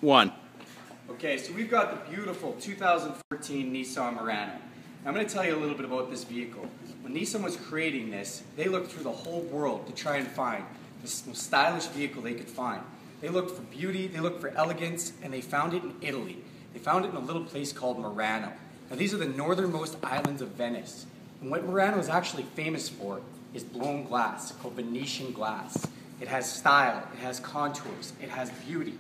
1. Okay, so we've got the beautiful 2014 Nissan Murano. Now I'm going to tell you a little bit about this vehicle. When Nissan was creating this, they looked through the whole world to try and find the most stylish vehicle they could find. They looked for beauty, they looked for elegance, and they found it in Italy. They found it in a little place called Murano. Now these are the northernmost islands of Venice. And what Murano is actually famous for is blown glass, called Venetian glass. It has style, it has contours, it has beauty.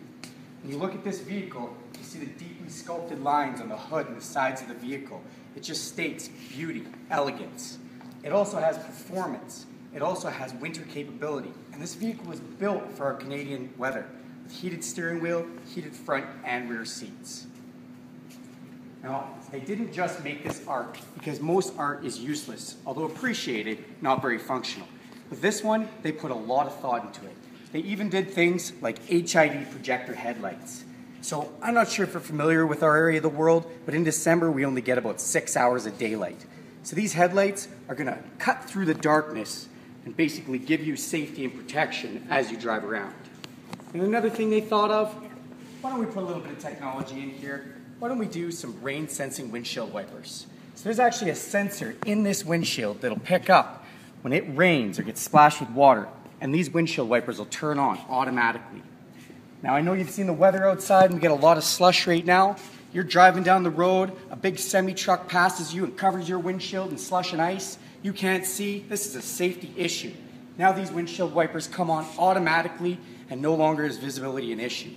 When you look at this vehicle, you see the deeply sculpted lines on the hood and the sides of the vehicle. It just states beauty, elegance. It also has performance. It also has winter capability. And this vehicle was built for our Canadian weather, with heated steering wheel, heated front and rear seats. Now, they didn't just make this art, because most art is useless, although appreciated, not very functional. With this one, they put a lot of thought into it. They even did things like HID projector headlights. So I'm not sure if you're familiar with our area of the world, but in December we only get about 6 hours of daylight. So these headlights are going to cut through the darkness and basically give you safety and protection as you drive around. And another thing they thought of, why don't we put a little bit of technology in here? Why don't we do some rain sensing windshield wipers? So there's actually a sensor in this windshield that'll pick up when it rains or gets splashed with water, and these windshield wipers will turn on automatically. Now I know you've seen the weather outside and we get a lot of slush right now. You're driving down the road, a big semi-truck passes you and covers your windshield in slush and ice. You can't see. This is a safety issue. Now these windshield wipers come on automatically and no longer is visibility an issue.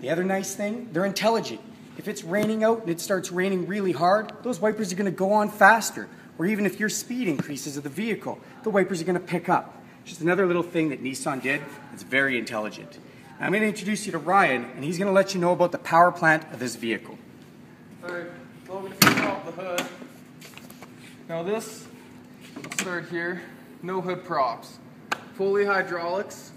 The other nice thing, they're intelligent. If it's raining out and it starts raining really hard, those wipers are going to go on faster. Or even if your speed increases of the vehicle, the wipers are going to pick up. Just another little thing that Nissan did that's very intelligent. Now, I'm going to introduce you to Ryan, and he's going to let you know about the power plant of this vehicle. Alright, so I'm going to take off the hood. Now this, let's start here, no hood props. Fully hydraulics.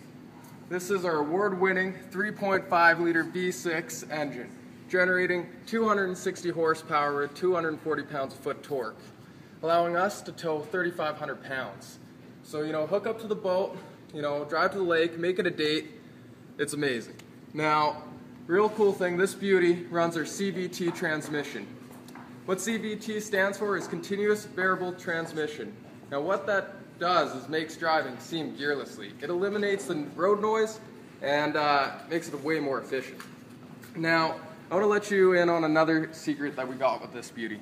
This is our award-winning 3.5 liter V6 engine, generating 260 horsepower with 240 pounds-foot torque, allowing us to tow 3,500 pounds. So, hook up to the boat, drive to the lake, make it a date. It's amazing. Now, real cool thing, this beauty runs our CVT transmission. What CVT stands for is continuous variable transmission. Now, what that does is makes driving seem gearlessly. It eliminates the road noise and makes it way more efficient. Now, I want to let you in on another secret that we got with this beauty.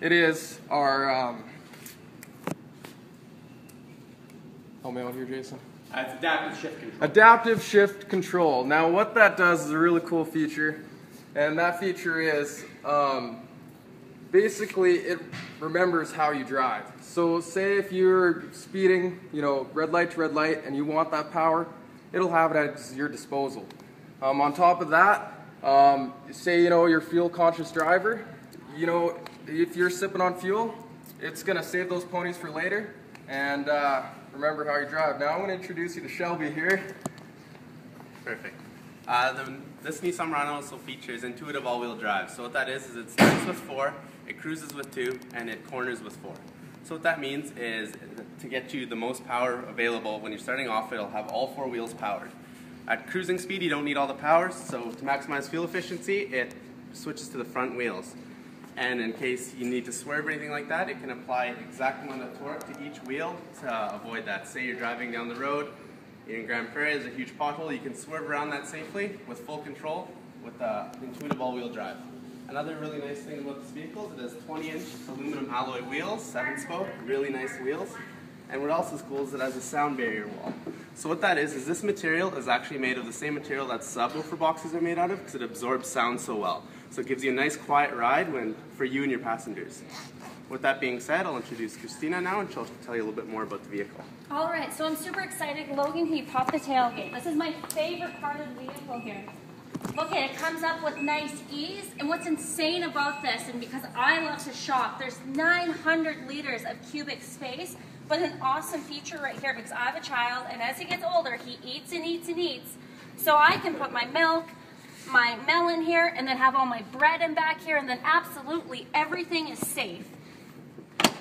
It is our help me out here, Jason. It's adaptive shift control. Adaptive shift control. Now what that does is a really cool feature, and that feature is basically it remembers how you drive. So say if you're speeding, red light to red light, and you want that power, it'll have it at your disposal. On top of that, say you're a fuel conscious driver, if you're sipping on fuel, it's going to save those ponies for later and remember how you drive. Now I'm going to introduce you to Shelby here. Perfect. This Nissan Murano also features intuitive all-wheel drive. So what that is it starts with 4, it cruises with 2, and it corners with 4. So what that means is to get you the most power available when you're starting off, it'll have all 4 wheels powered. At cruising speed, you don't need all the power, so to maximize fuel efficiency, it switches to the front wheels. And in case you need to swerve or anything like that, it can apply exact amount of torque to each wheel to avoid that. Say you're driving down the road in Grande Prairie, there's a huge pothole, you can swerve around that safely with full control with intuitive all-wheel drive. Another really nice thing about this vehicle is it has 20-inch aluminum alloy wheels, 7-spoke, really nice wheels. And what else is cool is it has a sound barrier wall. So what that is this material is actually made of the same material that subwoofer boxes are made out of because it absorbs sound so well. So it gives you a nice quiet ride for you and your passengers. With that being said, I'll introduce Christina now and she'll tell you a little bit more about the vehicle. Alright, so I'm super excited. Logan, can you pop the tailgate? This is my favorite part of the vehicle here. Look at it, it comes up with nice ease, and what's insane about this, and because I love to shop, there's 900 liters of cubic space, but an awesome feature right here because I have a child, and as he gets older, he eats and eats and eats. So I can put my milk, my melon here, and then have all my bread in back here, and then absolutely everything is safe.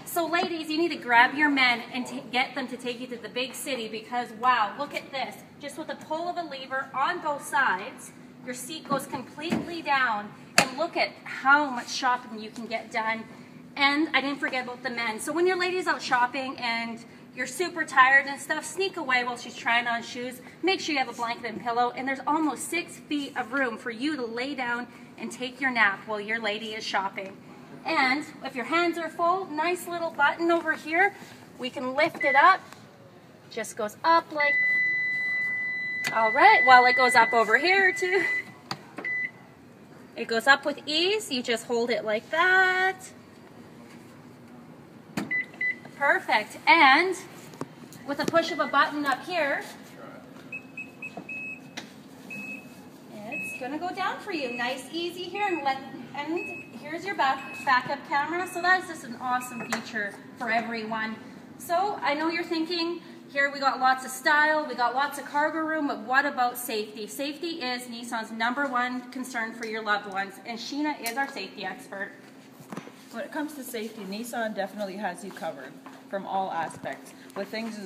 So ladies, you need to grab your men and get them to take you to the big city because wow, look at this. Just with the pull of a lever on both sides, Your seat goes completely down, and look at how much shopping you can get done. And I didn't forget about the men. So when your lady's out shopping and you're super tired and stuff, sneak away while she's trying on shoes. Make sure you have a blanket and pillow, and there's almost 6 feet of room for you to lay down and take your nap while your lady is shopping. And if your hands are full, nice little button over here. We can lift it up. Just goes up like, all right, well, it goes up over here too. It goes up with ease. You just hold it like that. Perfect. And with a push of a button up here, it's gonna go down for you. Nice, easy here, and here's your backup camera. So that's just an awesome feature for everyone. So I know you're thinking, here we got lots of style, we got lots of cargo room, but what about safety? Safety is Nissan's #1 concern for your loved ones, and Sheena is our safety expert. When it comes to safety, Nissan definitely has you covered from all aspects, with things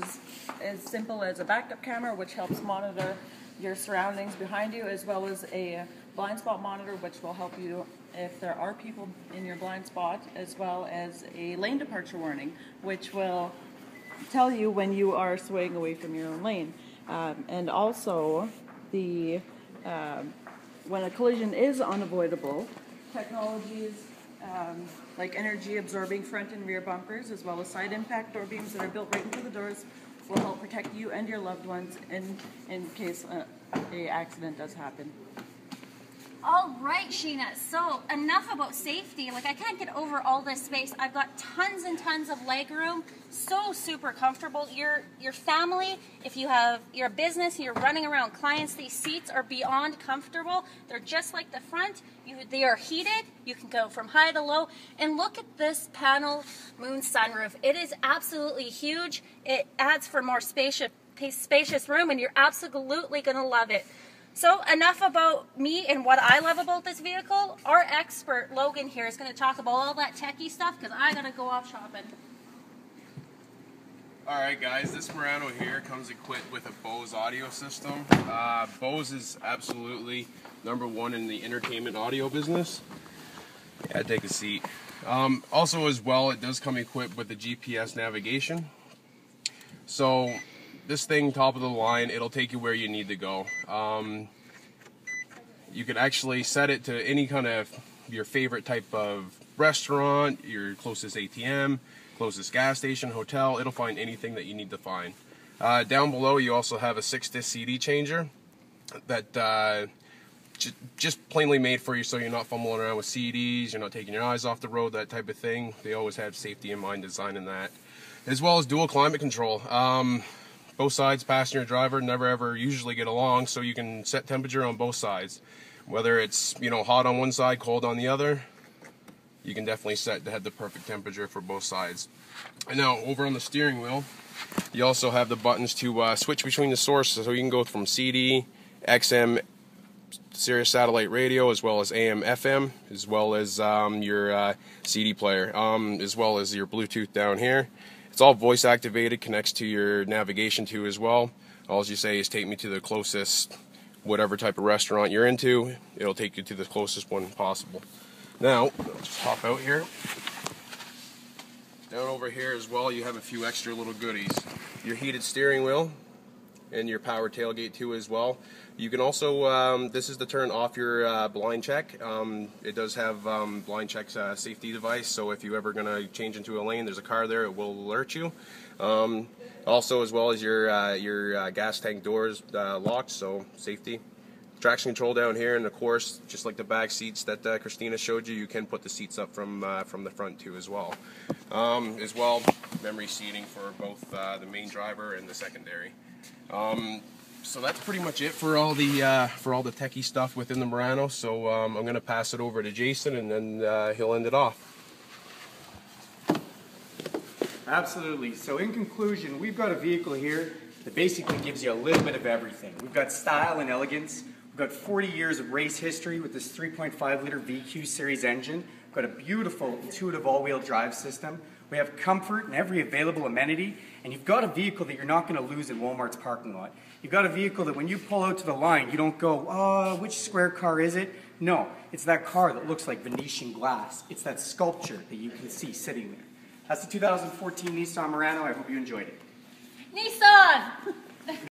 as simple as a backup camera, which helps monitor your surroundings behind you, as well as a blind spot monitor, which will help you if there are people in your blind spot, as well as a lane departure warning, which will tell you when you are swaying away from your own lane. And also, when a collision is unavoidable, technologies like energy absorbing front and rear bumpers, as well as side impact door beams that are built right into the doors, will help protect you and your loved ones in case a accident does happen. All right, Sheena, so enough about safety. Like, I can't get over all this space. I've got tons and tons of leg room, so super comfortable. Your family, if you're a business, you're running around clients, these seats are beyond comfortable. They're just like the front. They are heated. You can go from high to low. And look at this panel moon sunroof. It is absolutely huge. It adds for more spacious room, and you're absolutely going to love it. So enough about me and what I love about this vehicle. Our expert, Logan, here is going to talk about all that techie stuff, because I got to go off shopping. Alright guys, this Murano here comes equipped with a Bose audio system. Bose is absolutely #1 in the entertainment audio business. Yeah, take a seat. Also as well, it does come equipped with the GPS navigation. So this thing, top of the line, it'll take you where you need to go. You can actually set it to any kind of your favorite type of restaurant, your closest ATM, closest gas station, hotel. It'll find anything that you need to find. Down below, you also have a 6-disc CD changer that just plainly made for you, so you're not fumbling around with CDs, you're not taking your eyes off the road, that type of thing. They always have safety in mind designing that. As well as dual climate control. Both sides, passenger and driver, never ever usually get along, so you can set temperature on both sides. Whether it's, hot on one side, cold on the other, you can definitely set to have the perfect temperature for both sides. And now, over on the steering wheel, you also have the buttons to switch between the sources, so you can go from CD, XM, Sirius satellite radio, as well as AM, FM, as well as your CD player, as well as your Bluetooth down here. It's all voice activated, connects to your navigation too as well. All you say is take me to the closest, whatever type of restaurant you're into, it'll take you to the closest one possible. Now, I'll just hop out here. Down over here as well, you have a few extra little goodies. Your heated steering wheel and your power tailgate too as well. You can also, this is to turn off your blind check. It does have blind check safety device, so if you're ever going to change into a lane, there's a car there, it will alert you. Also, as well as your gas tank doors locked, so safety. Traction control down here, and of course, just like the back seats that Christina showed you, you can put the seats up from the front too as well. As well, memory seating for both the main driver and the secondary. So that's pretty much it for all the techie stuff within the Murano. So I'm going to pass it over to Jason, and then he'll end it off. Absolutely. So in conclusion, we've got a vehicle here that basically gives you a little bit of everything. We've got style and elegance. We've got 40 years of race history with this 3.5-liter VQ series engine. We've got a beautiful intuitive all-wheel drive system. We have comfort and every available amenity, and you've got a vehicle that you're not going to lose in Walmart's parking lot. You've got a vehicle that when you pull out to the line, you don't go, oh, which square car is it? No, it's that car that looks like Venetian glass. It's that sculpture that you can see sitting there. That's the 2014 Nissan Murano. I hope you enjoyed it. Nissan!